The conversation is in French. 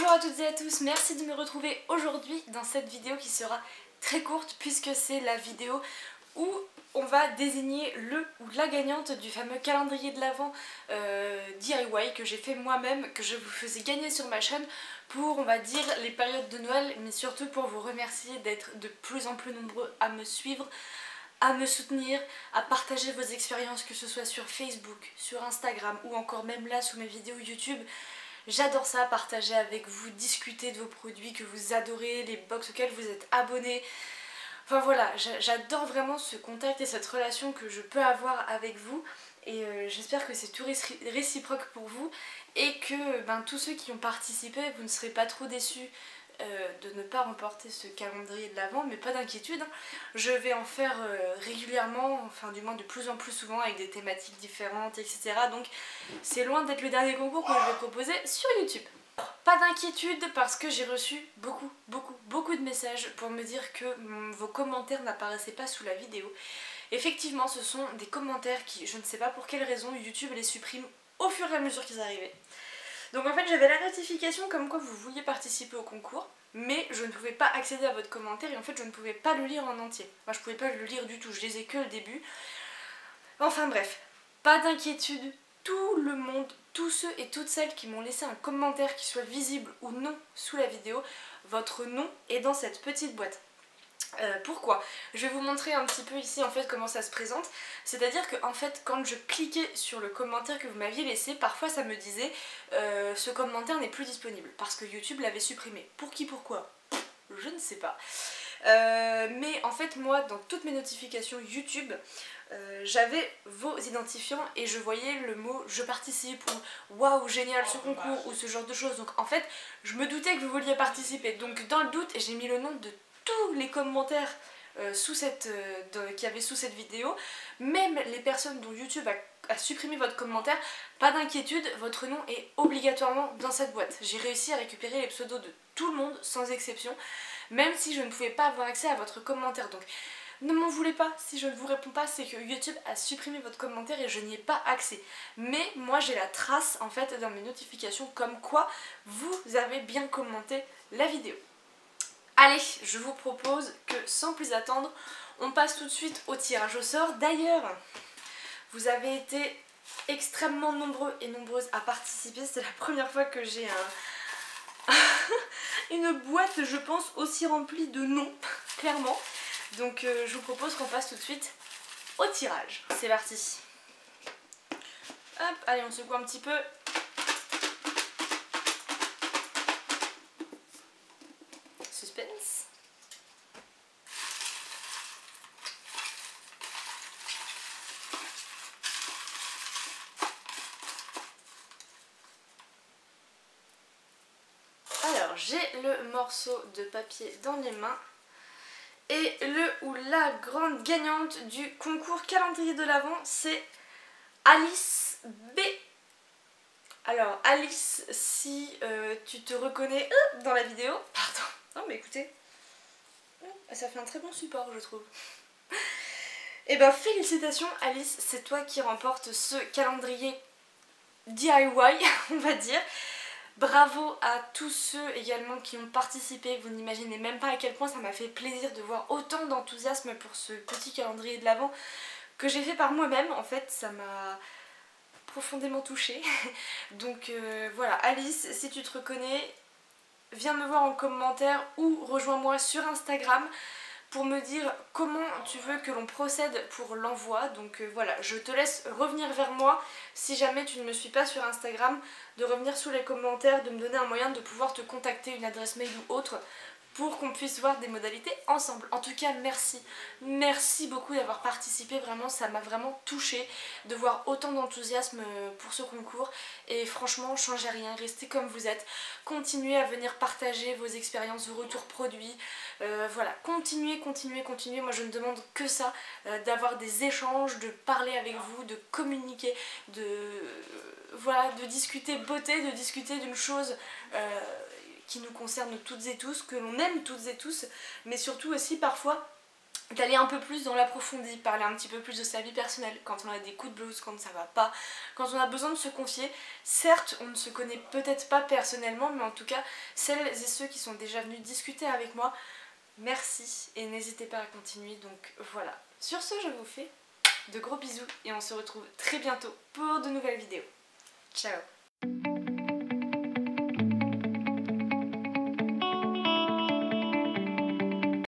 Bonjour à toutes et à tous, merci de me retrouver aujourd'hui dans cette vidéo qui sera très courte puisque c'est la vidéo où on va désigner le ou la gagnante du fameux calendrier de l'Avent DIY que j'ai fait moi-même, que je vous faisais gagner sur ma chaîne pour, on va dire, les périodes de Noël, mais surtout pour vous remercier d'être de plus en plus nombreux à me suivre, à me soutenir, à partager vos expériences, que ce soit sur Facebook, sur Instagram ou encore même là sous mes vidéos YouTube. J'adore ça, partager avec vous, discuter de vos produits que vous adorez, les box auxquelles vous êtes abonnés. Enfin voilà, j'adore vraiment ce contact et cette relation que je peux avoir avec vous. Et j'espère que c'est tout réciproque pour vous et que tous ceux qui ont participé, vous ne serez pas trop déçus de ne pas remporter ce calendrier de l'Avent, mais pas d'inquiétude, hein. Je vais en faire régulièrement, enfin du moins de plus en plus souvent avec des thématiques différentes, etc. Donc c'est loin d'être le dernier concours que je vais proposer sur YouTube. Pas d'inquiétude parce que j'ai reçu beaucoup de messages pour me dire que vos commentaires n'apparaissaient pas sous la vidéo. Effectivement, ce sont des commentaires qui, je ne sais pas pour quelle raison, YouTube les supprime au fur et à mesure qu'ils arrivaient. Donc en fait j'avais la notification comme quoi vous vouliez participer au concours, mais je ne pouvais pas accéder à votre commentaire et en fait je ne pouvais pas le lire en entier. Enfin je pouvais pas le lire du tout, je lisais que le début. Enfin bref, pas d'inquiétude, tout le monde, tous ceux et toutes celles qui m'ont laissé un commentaire qui soit visible ou non sous la vidéo, votre nom est dans cette petite boîte. Pourquoi? Je vais vous montrer un petit peu ici en fait comment ça se présente. C'est-à-dire que en fait quand je cliquais sur le commentaire que vous m'aviez laissé, parfois ça me disait ce commentaire n'est plus disponible parce que YouTube l'avait supprimé. Pour qui, pourquoi? Je ne sais pas. Mais en fait moi dans toutes mes notifications YouTube j'avais vos identifiants et je voyais le mot je participe ou waouh génial ce concours ou ce genre de choses. Donc en fait je me doutais que vous vouliez participer. Donc dans le doute j'ai mis le nom de tous les commentaires qu'il y avait sous cette vidéo, même les personnes dont YouTube a supprimé votre commentaire, pas d'inquiétude, votre nom est obligatoirement dans cette boîte. J'ai réussi à récupérer les pseudos de tout le monde sans exception, même si je ne pouvais pas avoir accès à votre commentaire. Donc ne m'en voulez pas si je ne vous réponds pas, c'est que YouTube a supprimé votre commentaire et je n'y ai pas accès. Mais moi j'ai la trace en fait dans mes notifications comme quoi vous avez bien commenté la vidéo. Allez, je vous propose que sans plus attendre, on passe tout de suite au tirage au sort. D'ailleurs, vous avez été extrêmement nombreux et nombreuses à participer. C'est la première fois que j'ai une boîte, je pense, aussi remplie de noms, clairement. Donc je vous propose qu'on passe tout de suite au tirage. C'est parti. Hop, allez, on secoue un petit peu. Suspense. Alors j'ai le morceau de papier dans les mains et le ou la grande gagnante du concours calendrier de l'Avent c'est Alice B. Alors Alice, si tu te reconnais dans la vidéo, pardon, non mais écoutez, ça fait un très bon support je trouve. Et ben félicitations Alice, c'est toi qui remporte ce calendrier DIY on va dire. Bravo à tous ceux également qui ont participé, vous n'imaginez même pas à quel point ça m'a fait plaisir de voir autant d'enthousiasme pour ce petit calendrier de l'Avent que j'ai fait par moi-même. En fait ça m'a profondément touchée. Donc voilà Alice, si tu te reconnais, viens me voir en commentaire ou rejoins-moi sur Instagram pour me dire comment tu veux que l'on procède pour l'envoi. Donc voilà, je te laisse revenir vers moi si jamais tu ne me suis pas sur Instagram, de revenir sous les commentaires, de me donner un moyen de pouvoir te contacter, une adresse mail ou autre, pour qu'on puisse voir des modalités ensemble. En tout cas merci beaucoup d'avoir participé, vraiment ça m'a vraiment touchée de voir autant d'enthousiasme pour ce concours et franchement changez rien, restez comme vous êtes, continuez à venir partager vos expériences, vos retours produits, voilà, continuez, moi je ne demande que ça, d'avoir des échanges, de parler avec vous, de communiquer, voilà, de discuter beauté, de discuter d'une chose qui nous concerne toutes et tous, que l'on aime toutes et tous, mais surtout aussi parfois d'aller un peu plus dans l'approfondi, parler un petit peu plus de sa vie personnelle, quand on a des coups de blues, quand ça va pas, quand on a besoin de se confier. Certes, on ne se connaît peut-être pas personnellement, mais en tout cas, celles et ceux qui sont déjà venus discuter avec moi, merci et n'hésitez pas à continuer. Donc voilà, sur ce, je vous fais de gros bisous et on se retrouve très bientôt pour de nouvelles vidéos. Ciao!